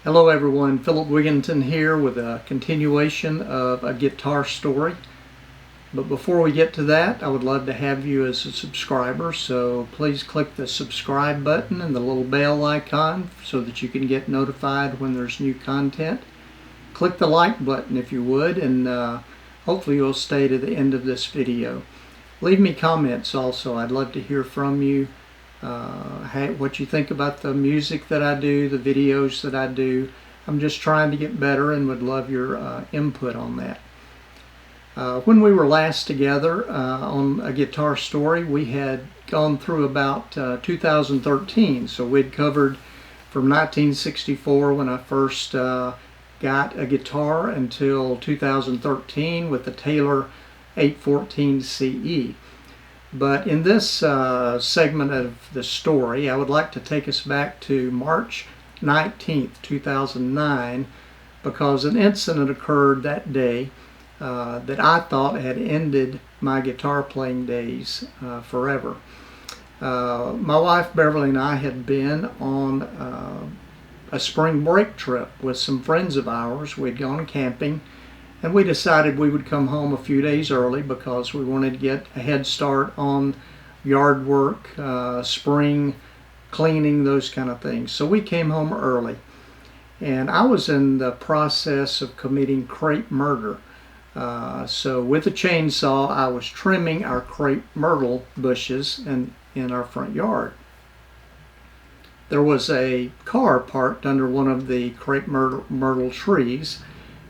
Hello everyone, Phillip Wiginton here with a continuation of a guitar story. But before we get to that, I would love to have you as a subscriber, so please click the subscribe button and the little bell icon so that you can get notified when there's new content. Click the like button if you would, and hopefully you'll stay to the end of this video. Leave me comments also. I'd love to hear from you. What you think about the music that I do, the videos that I do. I'm just trying to get better and would love your input on that. When we were last together on a guitar story, we had gone through about 2013. So we'd covered from 1964 when I first got a guitar until 2013 with the Taylor 814 CE. But in this segment of the story, I would like to take us back to March 19th, 2009, because an incident occurred that day that I thought had ended my guitar playing days forever. My wife Beverly and I had been on a spring break trip with some friends of ours. We'd gone camping, and we decided we would come home a few days early because we wanted to get a head start on yard work, spring cleaning, those kind of things. So we came home early, and I was in the process of committing crepe myrtle. So with a chainsaw, I was trimming our crepe myrtle bushes in our front yard. There was a car parked under one of the crepe myrtle trees,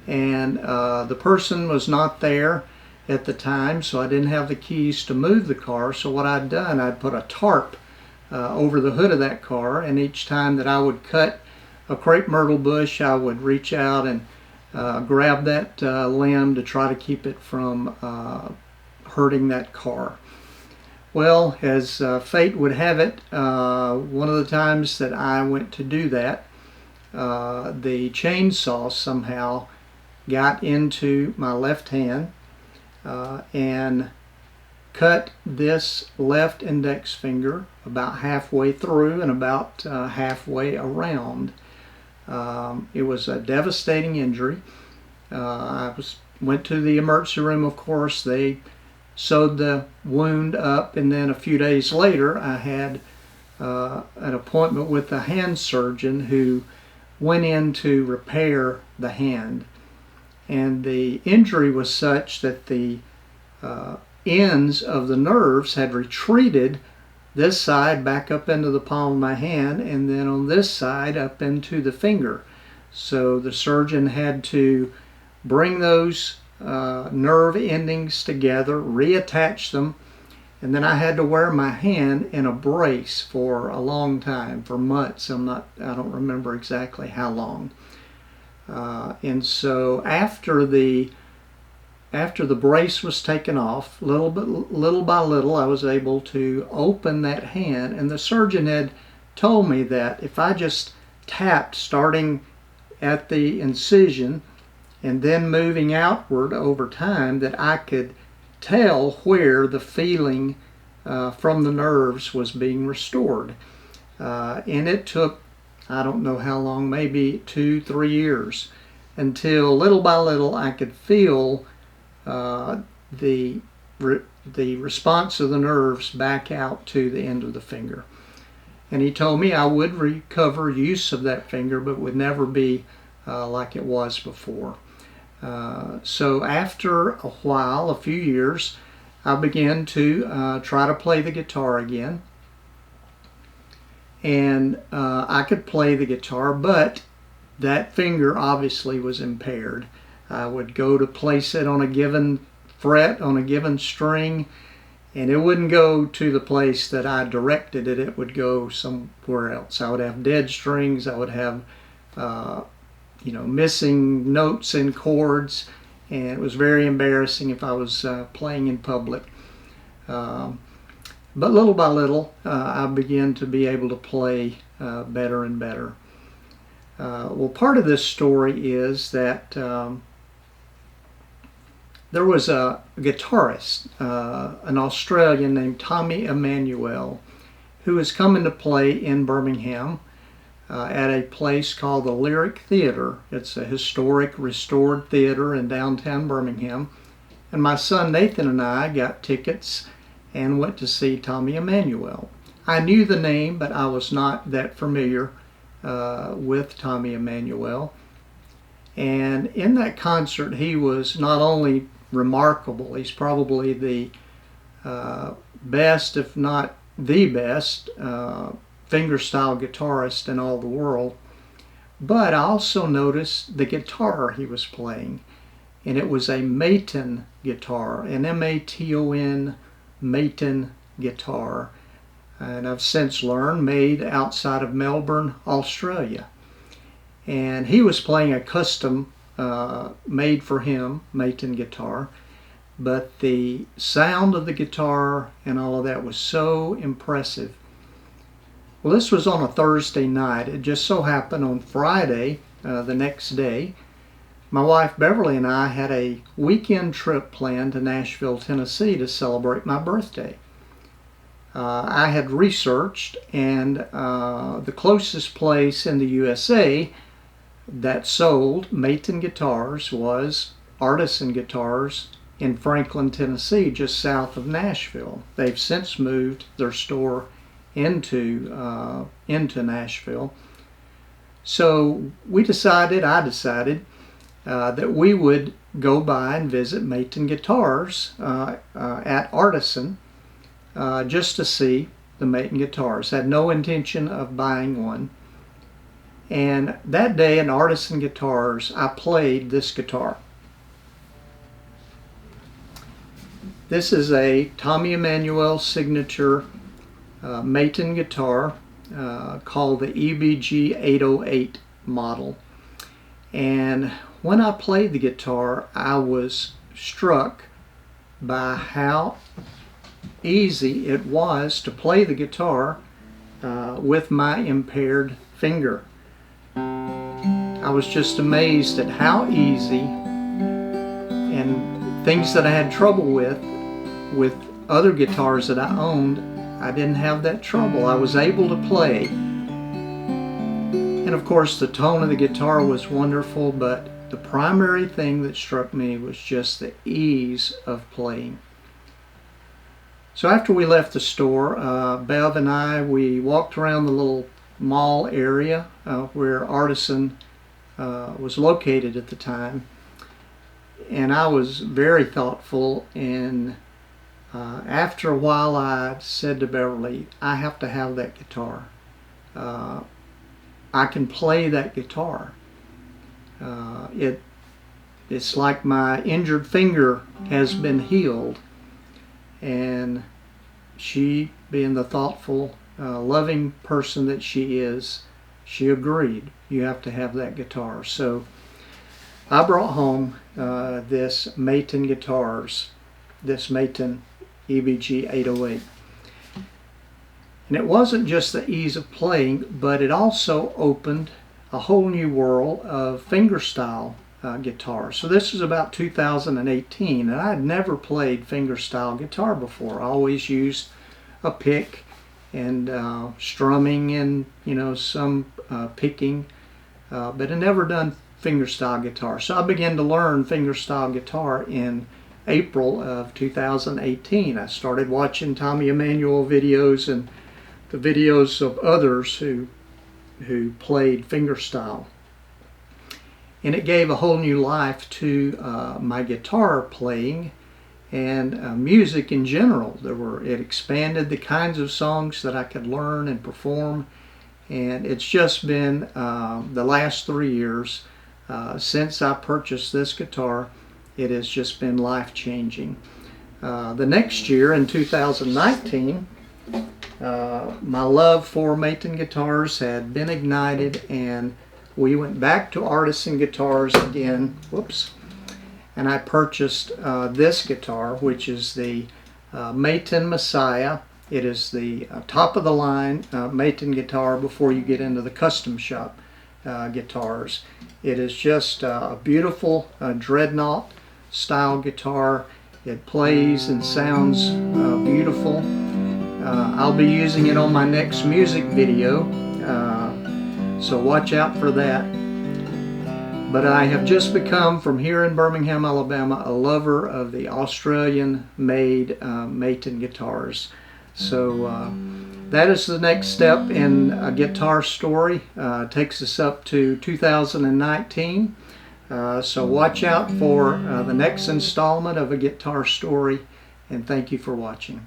and the person was not there at the time, so I didn't have the keys to move the car. So what I'd done, I'd put a tarp over the hood of that car, and each time that I would cut a crepe myrtle bush, I would reach out and grab that limb to try to keep it from hurting that car. Well, as fate would have it, one of the times that I went to do that, the chainsaw somehow got into my left hand and cut this left index finger about halfway through and about halfway around. It was a devastating injury. I went to the emergency room, of course. They sewed the wound up, and then a few days later I had an appointment with a hand surgeon who went in to repair the hand. And the injury was such that the ends of the nerves had retreated this side back up into the palm of my hand, and then on this side up into the finger. So the surgeon had to bring those nerve endings together, reattach them, and then I had to wear my hand in a brace for a long time, for months. I don't remember exactly how long. And so after the brace was taken off, little by little, I was able to open that hand, and the surgeon had told me that if I just tapped starting at the incision and then moving outward over time, that I could tell where the feeling from the nerves was being restored. And it took, I don't know how long, maybe 2-3 years, until little by little I could feel the response of the nerves back out to the end of the finger. And he told me I would recover use of that finger, but would never be like it was before. So after a while, a few years, I began to try to play the guitar again. And I could play the guitar, but that finger obviously was impaired. I would go to place it on a given fret, on a given string, and it wouldn't go to the place that I directed it. It would go somewhere else. I would have dead strings. I would have missing notes and chords, and it was very embarrassing if I was playing in public. But little by little, I began to be able to play better and better. Well, part of this story is that there was a guitarist, an Australian named Tommy Emmanuel, who was coming to play in Birmingham at a place called the Lyric Theater. It's a historic restored theater in downtown Birmingham. And my son Nathan and I got tickets and went to see Tommy Emmanuel. I knew the name, but I was not that familiar with Tommy Emmanuel. And in that concert, he was not only remarkable, he's probably the best, if not the best, fingerstyle guitarist in all the world. But I also noticed the guitar he was playing, and it was a Maton guitar, an M-A-T-O-N Maton guitar, and I've since learned made outside of Melbourne, Australia. And he was playing a custom made for him Maton guitar, but the sound of the guitar and all of that was so impressive. Well, this was on a Thursday night. It just so happened on Friday, the next day, my wife Beverly and I had a weekend trip planned to Nashville, Tennessee to celebrate my birthday. I had researched, and the closest place in the USA that sold Maton guitars was Artisan Guitars in Franklin, Tennessee, just south of Nashville. They've since moved their store into Nashville. So I decided that we would go by and visit Maton Guitars at Artisan just to see the Maton guitars. Had no intention of buying one. And that day in Artisan Guitars, I played this guitar. This is a Tommy Emmanuel signature Maton guitar called the EBG 808 model. And when I played the guitar, I was struck by how easy it was to play the guitar with my impaired finger. I was just amazed at how easy, and things that I had trouble with other guitars that I owned, I didn't have that trouble. I was able to play. And of course the tone of the guitar was wonderful, but the primary thing that struck me was just the ease of playing. So after we left the store, Bev and I, we walked around the little mall area where Artisan was located at the time, and I was very thoughtful, and after a while I said to Beverly, I have to have that guitar. I can play that guitar. It's like my injured finger has been healed. And she, being the thoughtful, loving person that she is, she agreed. You have to have that guitar. So I brought home this Maton Guitars, this Maton EBG 808. And it wasn't just the ease of playing, but it also opened a whole new world of fingerstyle guitar. So this was about 2018, and I had never played fingerstyle guitar before. I always used a pick and strumming and some picking, but I never done fingerstyle guitar. So I began to learn fingerstyle guitar in April of 2018. I started watching Tommy Emmanuel videos and the videos of others who played fingerstyle. And it gave a whole new life to my guitar playing and music in general. It expanded the kinds of songs that I could learn and perform, and it's just been the last 3 years since I purchased this guitar. It has just been life-changing. The next year, in 2019, my love for Maton guitars had been ignited, and we went back to Artisan Guitars again, and I purchased this guitar, which is the Maton Messiah. It is the top of the line Maton guitar before you get into the custom shop guitars. It is just a beautiful dreadnought style guitar. It plays and sounds beautiful. I'll be using it on my next music video. So watch out for that. But I have just become, from here in Birmingham, Alabama, a lover of the Australian-made Maton guitars. So that is the next step in a guitar story. Takes us up to 2019. So watch out for the next installment of A Guitar Story, and thank you for watching.